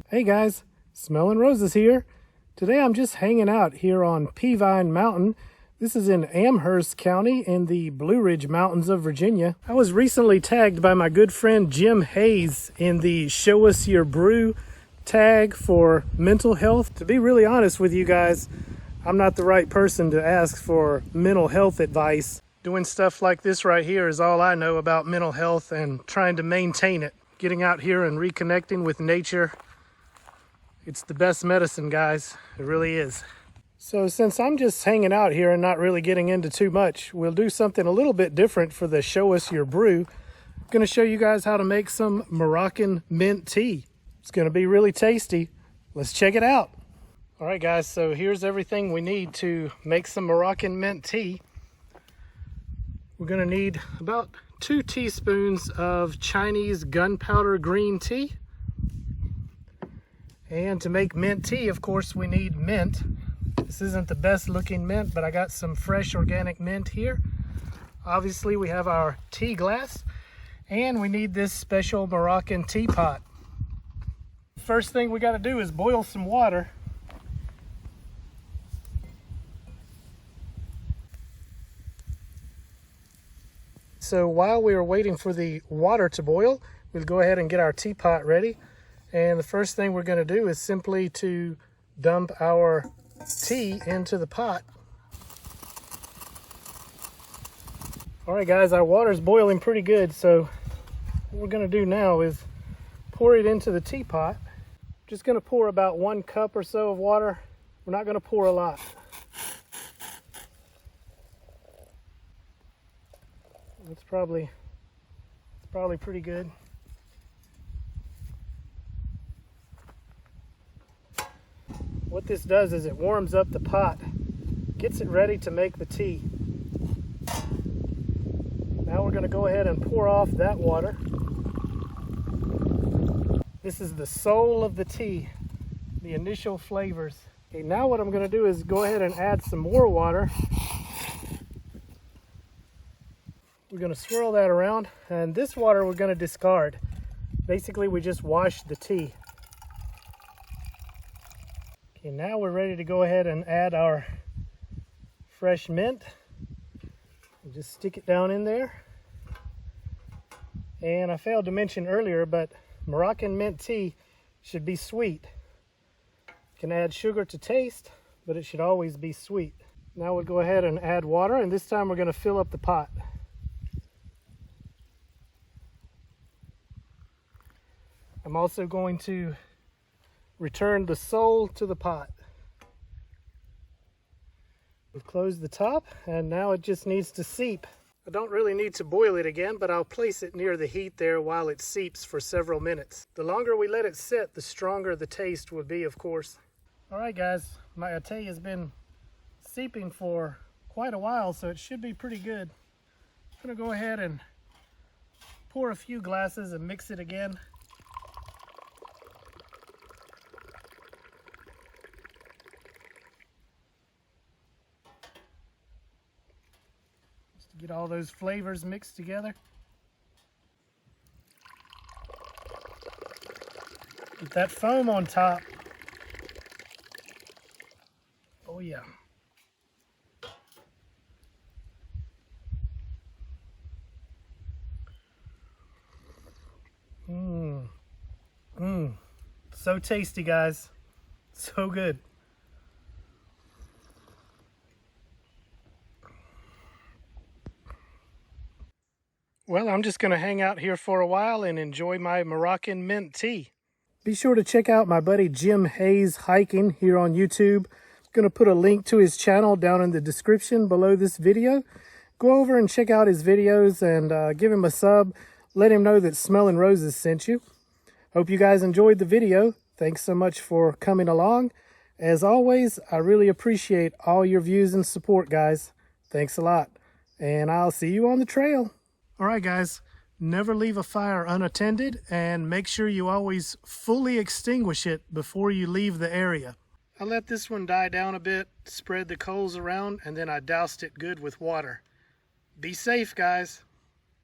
Hey guys, Smelling Roses here. Today I'm just hanging out here on Peavine Mountain. This is in Amherst County in the Blue Ridge Mountains of Virginia. I was recently tagged by my good friend Jim Hayes in the Show Us Your Brew tag for mental health. To be really honest with you guys, I'm not the right person to ask for mental health advice. Doing stuff like this right here is all I know about mental health and trying to maintain it. Getting out here and reconnecting with nature, it's the best medicine, guys. It really is. So since I'm just hanging out here and not really getting into too much, we'll do something a little bit different for the Show Us Your Brew. I'm going to show you guys how to make some Moroccan mint tea. It's going to be really tasty. Let's check it out. All right, guys, so here's everything we need to make some Moroccan mint tea. We're going to need about 2 teaspoons of Chinese gunpowder green tea. And to make mint tea, of course, we need mint. This isn't the best looking mint, but I got some fresh organic mint here. Obviously, we have our tea glass, and we need this special Moroccan teapot. First thing we got to do is boil some water. So while we are waiting for the water to boil, we'll go ahead and get our teapot ready. And the first thing we're going to do is simply to dump our tea into the pot. All right, guys, our water's boiling pretty good. So what we're going to do now is pour it into the teapot. Just going to pour about 1 cup or so of water. We're not going to pour a lot. It's probably pretty good. What this does is it warms up the pot, gets it ready to make the tea. Now we're going to go ahead and pour off that water. This is the soul of the tea, the initial flavors. Okay, now what I'm going to do is go ahead and add some more water. We're going to swirl that around, and this water we're going to discard. Basically, we just wash the tea. Okay, now we're ready to go ahead and add our fresh mint. We'll just stick it down in there. And I failed to mention earlier, but Moroccan mint tea should be sweet. You can add sugar to taste, but it should always be sweet. Now we'll go ahead and add water, and this time we're going to fill up the pot. I'm also going to return the soul to the pot. We've closed the top, and now it just needs to seep. I don't really need to boil it again, but I'll place it near the heat there while it seeps for several minutes. The longer we let it sit, the stronger the taste will be, of course. All right, guys, my Atay has been seeping for quite a while, so it should be pretty good. I'm gonna go ahead and pour a few glasses and mix it again. Get all those flavors mixed together. Get that foam on top. Oh yeah. So tasty, guys. So good. Well, I'm just going to hang out here for a while and enjoy my Moroccan mint tea. Be sure to check out my buddy Jim Hayes Hiking here on YouTube. I'm going to put a link to his channel down in the description below this video. Go over and check out his videos and give him a sub. Let him know that Smelling Roses sent you. Hope you guys enjoyed the video. Thanks so much for coming along. As always, I really appreciate all your views and support, guys. Thanks a lot. And I'll see you on the trail. All right, guys, never leave a fire unattended, and make sure you always fully extinguish it before you leave the area. I let this one die down a bit, spread the coals around, and then I doused it good with water. Be safe, guys.